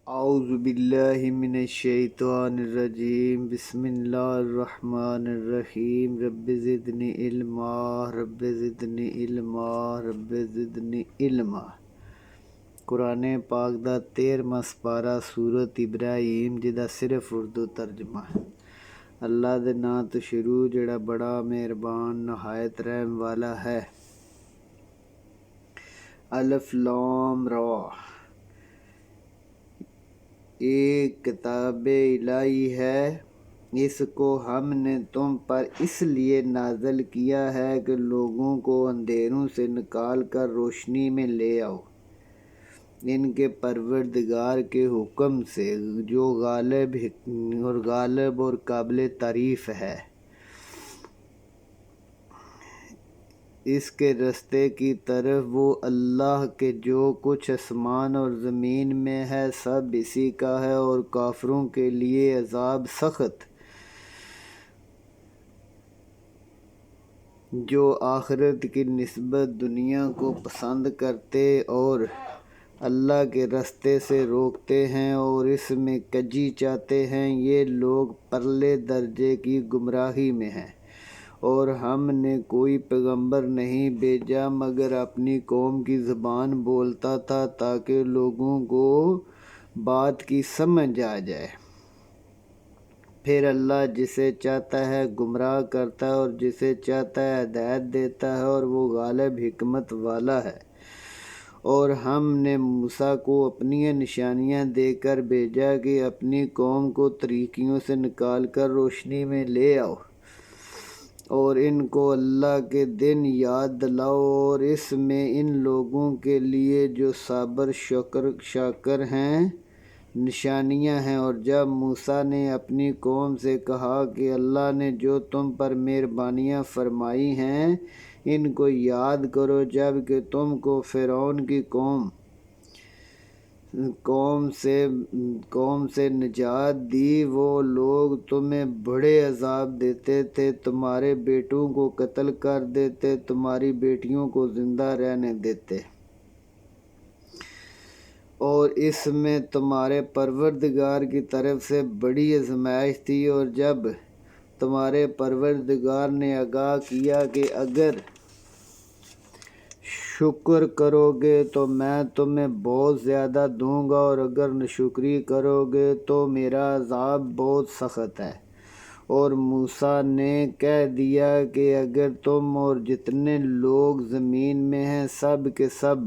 اعوذ باللہ من الشیطان الرجیم بسم اللہ الرحمن الرحیم رب زدنی علما رب زدنی علما رب زدنی علما۔ قرآن پاک دا 13واں سپارہ سورت ابراہیم جدا صرف اردو ترجمہ۔ اللہ دے ناں تو شروع جڑا بڑا مہربان نہایت رحم والا ہے۔ الف لام را، ایک کتاب الہی ہے، اس کو ہم نے تم پر اس لیے نازل کیا ہے کہ لوگوں کو اندھیروں سے نکال کر روشنی میں لے آؤ، ان کے پروردگار کے حکم سے جو غالب اور قابل تعریف ہے۔ اس کے رستے کی طرف وہ اللہ کے جو کچھ آسمان اور زمین میں ہے سب اسی کا ہے، اور کافروں کے لیے عذاب سخت جو آخرت کی نسبت دنیا کو پسند کرتے اور اللہ کے رستے سے روکتے ہیں اور اس میں کجی چاہتے ہیں، یہ لوگ پرلے درجے کی گمراہی میں ہیں۔ اور ہم نے کوئی پیغمبر نہیں بھیجا مگر اپنی قوم کی زبان بولتا تھا تاکہ لوگوں کو بات کی سمجھ آ جائے۔ پھر اللہ جسے چاہتا ہے گمراہ کرتا ہے اور جسے چاہتا ہے ہدایت دیتا ہے، اور وہ غالب حکمت والا ہے۔ اور ہم نے موسیٰ کو اپنی نشانیاں دے کر بھیجا کہ اپنی قوم کو تاریکیوں سے نکال کر روشنی میں لے آؤ، اور ان کو اللہ کے دن یاد دلاؤ، اور اس میں ان لوگوں کے لیے جو صابر شاکر ہیں نشانیاں ہیں۔ اور جب موسیٰ نے اپنی قوم سے کہا کہ اللہ نے جو تم پر مہربانیاں فرمائی ہیں ان کو یاد کرو، جب کہ تم کو فرعون کی قوم سے نجات دی، وہ لوگ تمہیں بڑے عذاب دیتے تھے، تمہارے بیٹوں کو قتل کر دیتے، تمہاری بیٹیوں کو زندہ رہنے دیتے، اور اس میں تمہارے پروردگار کی طرف سے بڑی آزمائش تھی۔ اور جب تمہارے پروردگار نے آگاہ کیا کہ اگر شکر کرو گے تو میں تمہیں بہت زیادہ دوں گا، اور اگر ناشکری کرو گے تو میرا عذاب بہت سخت ہے۔ اور موسیٰ نے کہہ دیا کہ اگر تم اور جتنے لوگ زمین میں ہیں سب کے سب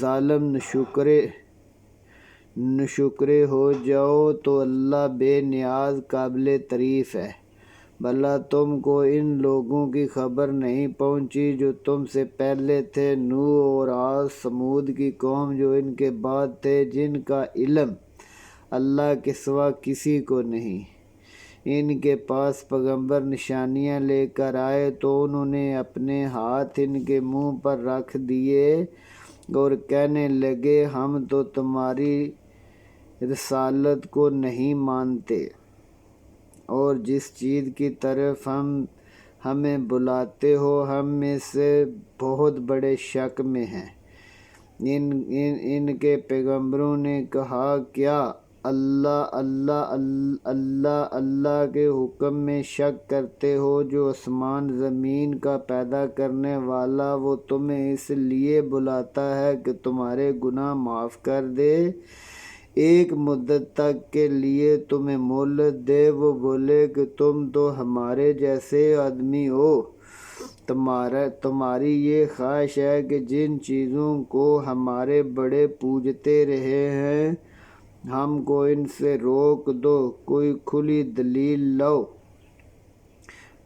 ظالم ناشکرے ہو جاؤ تو اللہ بے نیاز قابل تعریف ہے۔ بھلا تم کو ان لوگوں کی خبر نہیں پہنچی جو تم سے پہلے تھے، نوح اور عاد، ثمود کی قوم جو ان کے بعد تھے، جن کا علم اللہ کے سوا کسی کو نہیں۔ ان کے پاس پیغمبر نشانیاں لے کر آئے تو انہوں نے اپنے ہاتھ ان کے منہ پر رکھ دیے اور کہنے لگے ہم تو تمہاری رسالت کو نہیں مانتے، اور جس چیز کی طرف ہمیں بلاتے ہو ہم میں سے بہت بڑے شک میں ہیں۔ ان کے پیغمبروں نے کہا کیا اللہ کے حکم میں شک کرتے ہو؟ جو آسمان زمین کا پیدا کرنے والا، وہ تمہیں اس لیے بلاتا ہے کہ تمہارے گناہ معاف کر دے، ایک مدت تک کے لیے تمہیں مہلت دے۔ وہ بولے کہ تم تو ہمارے جیسے آدمی ہو، تمہاری یہ خواہش ہے کہ جن چیزوں کو ہمارے بڑے پوجتے رہے ہیں ہم کو ان سے روک دو، کوئی کھلی دلیل لاؤ۔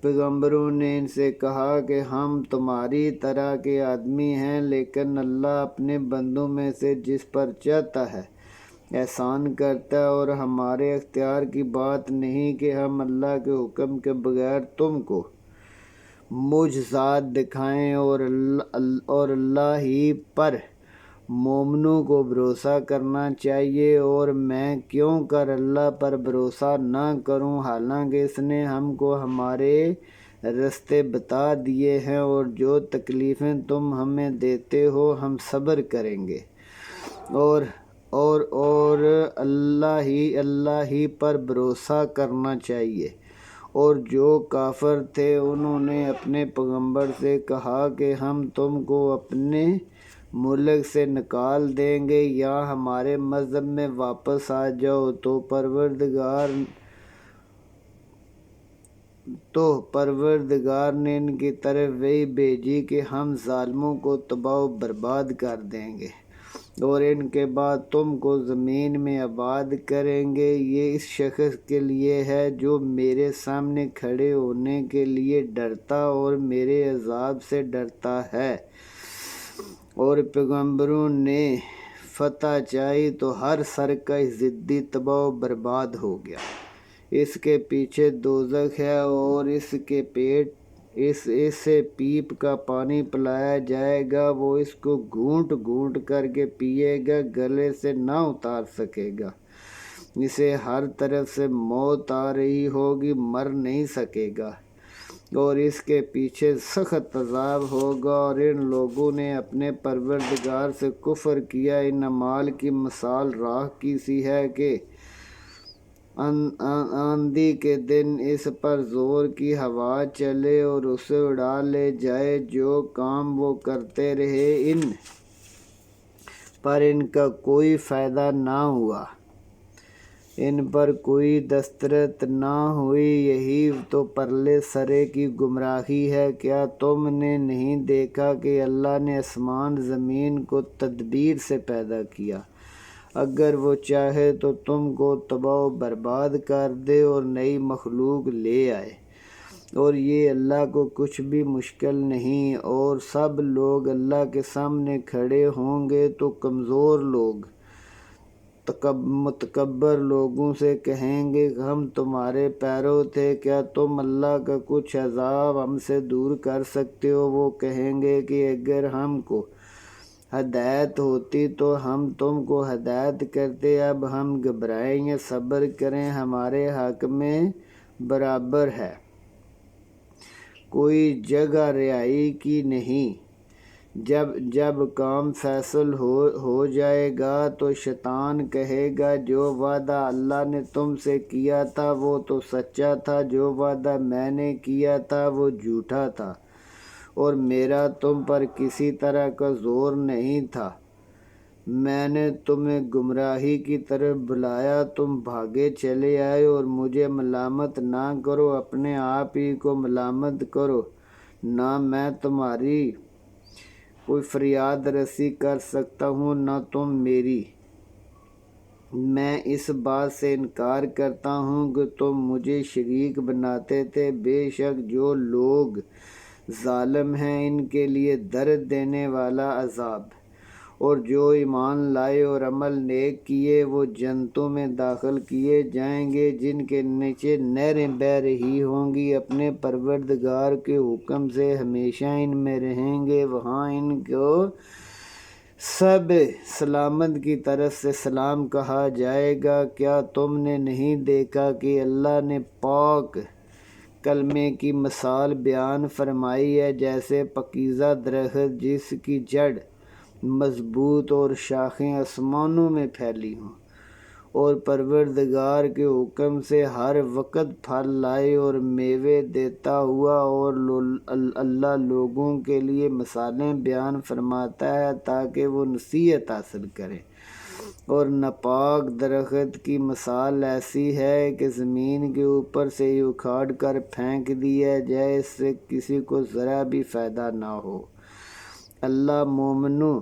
پیغمبروں نے ان سے کہا کہ ہم تمہاری طرح کے آدمی ہیں، لیکن اللہ اپنے بندوں میں سے جس پر چاہتا ہے احسان کرتا ہے، اور ہمارے اختیار کی بات نہیں کہ ہم اللہ کے حکم کے بغیر تم کو معجزات دکھائیں، اور اللہ ہی پر مومنوں کو بھروسہ کرنا چاہیے۔ اور میں کیوں کر اللہ پر بھروسہ نہ کروں، حالانکہ اس نے ہم کو ہمارے رستے بتا دیے ہیں، اور جو تکلیفیں تم ہمیں دیتے ہو ہم صبر کریں گے، اور اور اللہ ہی پر بھروسہ کرنا چاہیے۔ اور جو کافر تھے انہوں نے اپنے پیغمبر سے کہا کہ ہم تم کو اپنے ملک سے نکال دیں گے یا ہمارے مذہب میں واپس آ جاؤ، تو پروردگار نے ان کی طرف وحی بھیجی کہ ہم ظالموں کو تباہ و برباد کر دیں گے اور ان کے بعد تم کو زمین میں آباد کریں گے۔ یہ اس شخص کے لیے ہے جو میرے سامنے کھڑے ہونے کے لیے ڈرتا اور میرے عذاب سے ڈرتا ہے۔ اور پیغمبروں نے فتح چاہی تو ہر سرکش ضدی تباہ و برباد ہو گیا۔ اس کے پیچھے دوزخ ہے اور اس سے پیپ کا پانی پلایا جائے گا، وہ اس کو گھونٹ گھونٹ کر کے پیے گا، گلے سے نہ اتار سکے گا۔ اسے ہر طرف سے موت آ رہی ہوگی، مر نہیں سکے گا اور اس کے پیچھے سخت عذاب ہوگا۔ اور ان لوگوں نے اپنے پروردگار سے کفر کیا۔ ان اعمال کی مثال راکھ کی سی ہے کہ آندھی کے دن اس پر زور کی ہوا چلے اور اسے اڑا لے جائے۔ جو کام وہ کرتے رہے پر ان کا کوئی فائدہ نہ ہوا، ان پر کوئی دسترس نہ ہوئی۔ یہی تو پرلے سرے کی گمراہی ہے۔ کیا تم نے نہیں دیکھا کہ اللہ نے آسمان زمین کو تدبیر سے پیدا کیا؟ اگر وہ چاہے تو تم کو تباہ و برباد کر دے اور نئی مخلوق لے آئے، اور یہ اللہ کو کچھ بھی مشکل نہیں۔ اور سب لوگ اللہ کے سامنے کھڑے ہوں گے تو کمزور لوگ متکبر لوگوں سے کہیں گے ہم تمہارے پیرو تھے، کیا تم اللہ کا کچھ عذاب ہم سے دور کر سکتے ہو؟ وہ کہیں گے کہ اگر ہم کو ہدایت ہوتی تو ہم تم کو ہدایت کرتے، اب ہم گھبرائیں یا صبر کریں، ہمارے حق میں برابر ہے، کوئی جگہ رہائی کی نہیں۔ جب کام فیصل ہو جائے گا تو شیطان کہے گا جو وعدہ اللہ نے تم سے کیا تھا وہ تو سچا تھا، جو وعدہ میں نے کیا تھا وہ جھوٹا تھا، اور میرا تم پر کسی طرح کا زور نہیں تھا۔ میں نے تمہیں گمراہی کی طرف بلایا، تم بھاگے چلے آئے، اور مجھے ملامت نہ کرو، اپنے آپ ہی کو ملامت کرو، نہ میں تمہاری کوئی فریاد رسی کر سکتا ہوں نہ تم میری۔ میں اس بات سے انکار کرتا ہوں کہ تم مجھے شریک بناتے تھے۔ بے شک جو لوگ ظالم ہیں ان کے لیے درد دینے والا عذاب۔ اور جو ایمان لائے اور عمل نیک کیے وہ جنتوں میں داخل کیے جائیں گے جن کے نیچے نہریں بہہ رہی ہوں گی، اپنے پروردگار کے حکم سے ہمیشہ ان میں رہیں گے، وہاں ان کو سب سلامت کی طرف سے سلام کہا جائے گا۔ کیا تم نے نہیں دیکھا کہ اللہ نے پاک کلمے کی مثال بیان فرمائی ہے، جیسے پاکیزہ درخت جس کی جڑ مضبوط اور شاخیں آسمانوں میں پھیلی ہوں، اور پروردگار کے حکم سے ہر وقت پھل لائے اور میوے دیتا ہوا۔ اور اللہ لوگوں کے لیے مثالیں بیان فرماتا ہے تاکہ وہ نصیحت حاصل کریں۔ اور ناپاک درخت کی مثال ایسی ہے کہ زمین کے اوپر سے ہی اکھاڑ کر پھینک دیا جائے، اس سے کسی کو ذرا بھی فائدہ نہ ہو۔ اللہ مومنوں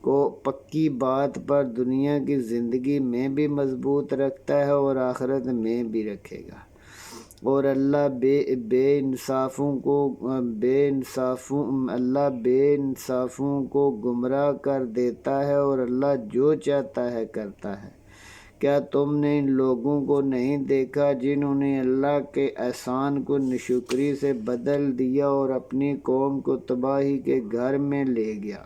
کو پکی بات پر دنیا کی زندگی میں بھی مضبوط رکھتا ہے اور آخرت میں بھی رکھے گا، اور اللہ بے انصافوں کو گمراہ کر دیتا ہے، اور اللہ جو چاہتا ہے کرتا ہے۔ کیا تم نے ان لوگوں کو نہیں دیکھا جنہوں نے اللہ کے احسان کو ناشکری سے بدل دیا اور اپنی قوم کو تباہی کے گھر میں لے گیا؟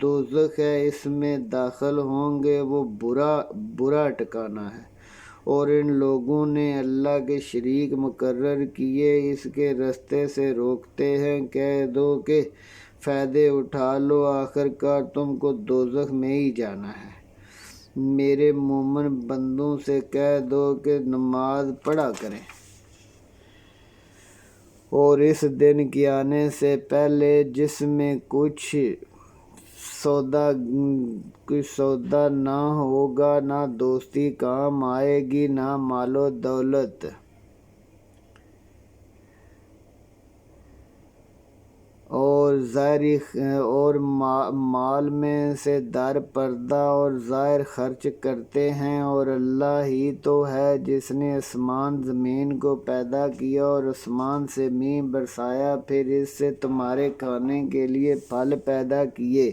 دوزخ ہے، اس میں داخل ہوں گے، وہ برا ٹھکانہ ہے۔ اور ان لوگوں نے اللہ کے شریک مقرر کیے، اس کے رستے سے روکتے ہیں۔ کہہ دو کہ فائدے اٹھا لو، آخر کار تم کو دوزخ میں ہی جانا ہے۔ میرے مومن بندوں سے کہہ دو کہ نماز پڑھا کریں، اور اس دن کے آنے سے پہلے جس میں کچھ سودا نہ ہوگا، نہ دوستی کام آئے گی، نہ مال و دولت، اور مال میں سے در پردہ اور ظاہر خرچ کرتے ہیں۔ اور اللہ ہی تو ہے جس نے آسمان زمین کو پیدا کیا اور آسمان سے میںہ برسایا، پھر اس سے تمہارے کھانے کے لیے پھل پیدا کیے،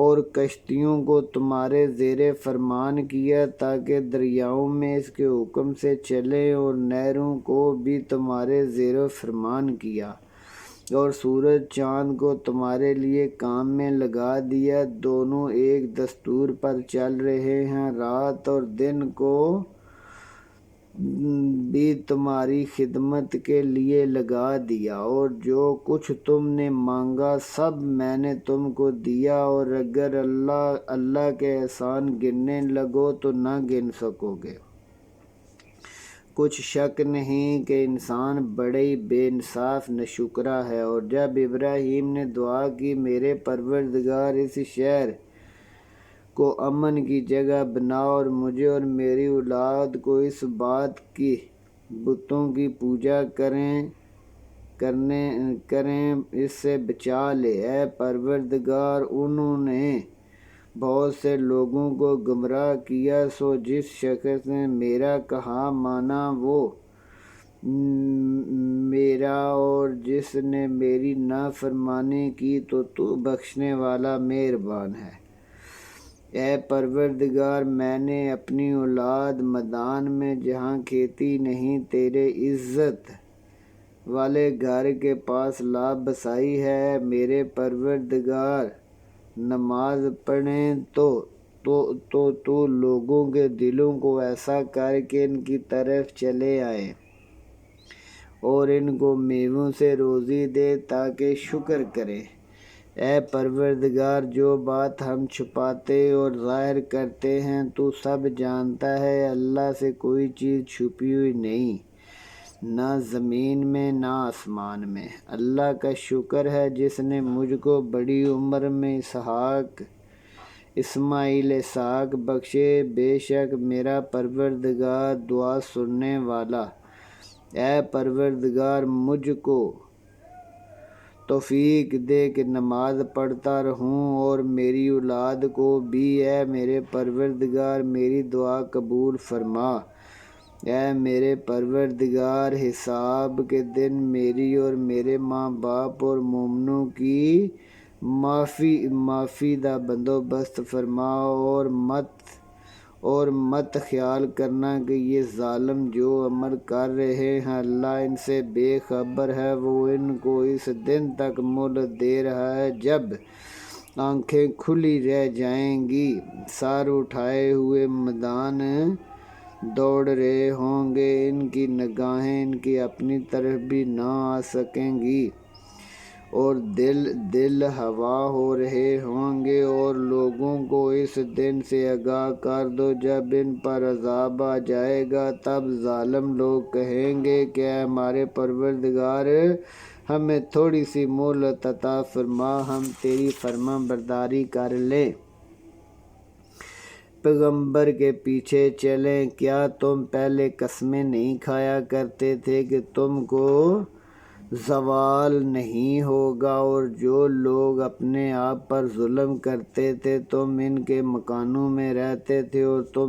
اور کشتیوں کو تمہارے زیر فرمان کیا تاکہ دریاؤں میں اس کے حکم سے چلیں، اور نہروں کو بھی تمہارے زیر فرمان کیا، اور سورج چاند کو تمہارے لیے کام میں لگا دیا، دونوں ایک دستور پر چل رہے ہیں، رات اور دن کو بھی تمہاری خدمت کے لیے لگا دیا، اور جو کچھ تم نے مانگا سب میں نے تم کو دیا، اور اگر اللہ کے احسان گننے لگو تو نہ گن سکو گے۔ کچھ شک نہیں کہ انسان بڑے ہی بے انصاف ناشکرا ہے۔ اور جب ابراہیم نے دعا کی، میرے پروردگار اس شہر کو امن کی جگہ بنا، اور مجھے اور میری اولاد کو اس بات کی بتوں کی پوجا کریں اس سے بچا لے۔ اے پروردگار، انہوں نے بہت سے لوگوں کو گمراہ کیا، سو جس شخص نے میرا کہا مانا وہ میرا، اور جس نے میری نافرمانی کی تو بخشنے والا مہربان ہے۔ اے پروردگار، میں نے اپنی اولاد میدان میں جہاں کھیتی نہیں تیرے عزت والے گھر کے پاس لا بسائی ہے۔ میرے پروردگار، نماز پڑھیں تو لوگوں کے دلوں کو ایسا کر کہ ان کی طرف چلے آئیں، اور ان کو میووں سے روزی دے تاکہ شکر کریں۔ اے پروردگار، جو بات ہم چھپاتے اور ظاہر کرتے ہیں تو سب جانتا ہے، اللہ سے کوئی چیز چھپی ہوئی نہیں، نہ زمین میں نہ آسمان میں۔ اللہ کا شکر ہے جس نے مجھ کو بڑی عمر میں اسماعیل اسحاق بخشے، بے شک میرا پروردگار دعا سننے والا۔ اے پروردگار، مجھ کو توفیق دے کہ نماز پڑھتا رہوں، اور میری اولاد کو بھی۔ اے میرے پروردگار، میری دعا قبول فرما۔ اے میرے پروردگار، حساب کے دن میری اور میرے ماں باپ اور مومنوں کی معافی دا بندوبست فرما، اور مت خیال کرنا کہ یہ ظالم جو عمل کر رہے ہیں اللہ ان سے بے خبر ہے۔ وہ ان کو اس دن تک مہلت دے رہا ہے جب آنکھیں کھلی رہ جائیں گی، سر اٹھائے ہوئے میدان دوڑ رہے ہوں گے، ان کی نگاہیں ان کی اپنی طرف بھی نہ آ سکیں گی، اور دل ہوا ہو رہے ہوں گے۔ اور لوگوں کو اس دن سے آگاہ کر دو جب ان پر عذاب آ جائے گا، تب ظالم لوگ کہیں گے کہ اے ہمارے پروردگار، ہمیں تھوڑی سی مہلت عطا فرما، ہم تیری فرما برداری کر لیں، پیغمبر کے پیچھے چلیں۔ کیا تم پہلے قسمیں نہیں کھایا کرتے تھے کہ تم کو زوال نہیں ہوگا؟ اور جو لوگ اپنے آپ پر ظلم کرتے تھے تم ان کے مکانوں میں رہتے تھے، اور تم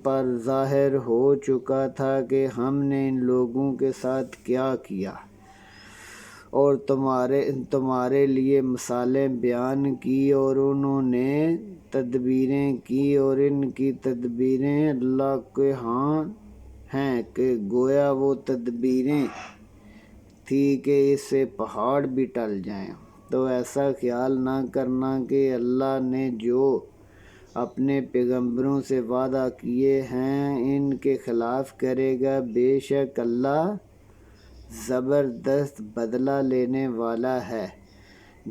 پر ظاہر ہو چکا تھا کہ ہم نے ان لوگوں کے ساتھ کیا کیا، اور تمہارے لیے مثالیں بیان کی، اور انہوں نے تدبیریں کی، اور ان کی تدبیریں اللہ کے ہاں ہیں کہ گویا وہ تدبیریں تھی کہ اس سے پہاڑ بھی ٹل جائیں۔ تو ایسا خیال نہ کرنا کہ اللہ نے جو اپنے پیغمبروں سے وعدہ کیے ہیں ان کے خلاف کرے گا، بے شک اللہ زبردست بدلہ لینے والا ہے۔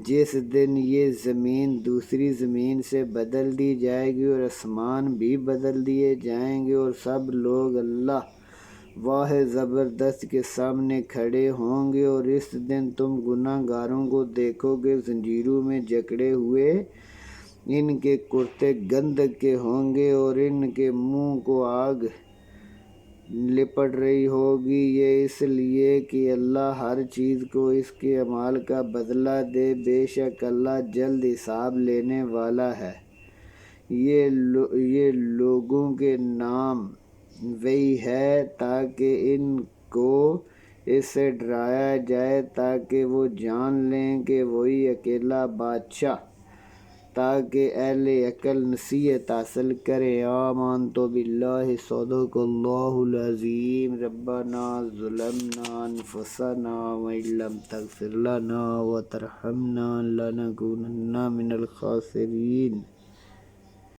جس دن یہ زمین دوسری زمین سے بدل دی جائے گی اور آسمان بھی بدل دیے جائیں گے اور سب لوگ اللہ واحد زبردست کے سامنے کھڑے ہوں گے، اور اس دن تم گناہ گاروں کو دیکھو گے زنجیروں میں جکڑے ہوئے، ان کے کرتے گندگ کے ہوں گے اور ان کے منہ کو آگ لپٹ رہی ہوگی، یہ اس لیے کہ اللہ ہر چیز کو اس کے اعمال کا بدلہ دے، بے شک اللہ جلد حساب لینے والا ہے۔ یہ لوگوں کے نام وہی ہے تاکہ ان کو اس سے ڈرایا جائے تاکہ وہ جان لیں کہ وہی اکیلا بادشاہ، تاکہ اہل عقل نصیحت حاصل کریں۔ آمنت باللہ صدق اللہ العظیم۔ ربنا ظلمنا انفسنا وإن لم تغفر لنا وترحمنا لنكونن من الخاسرین۔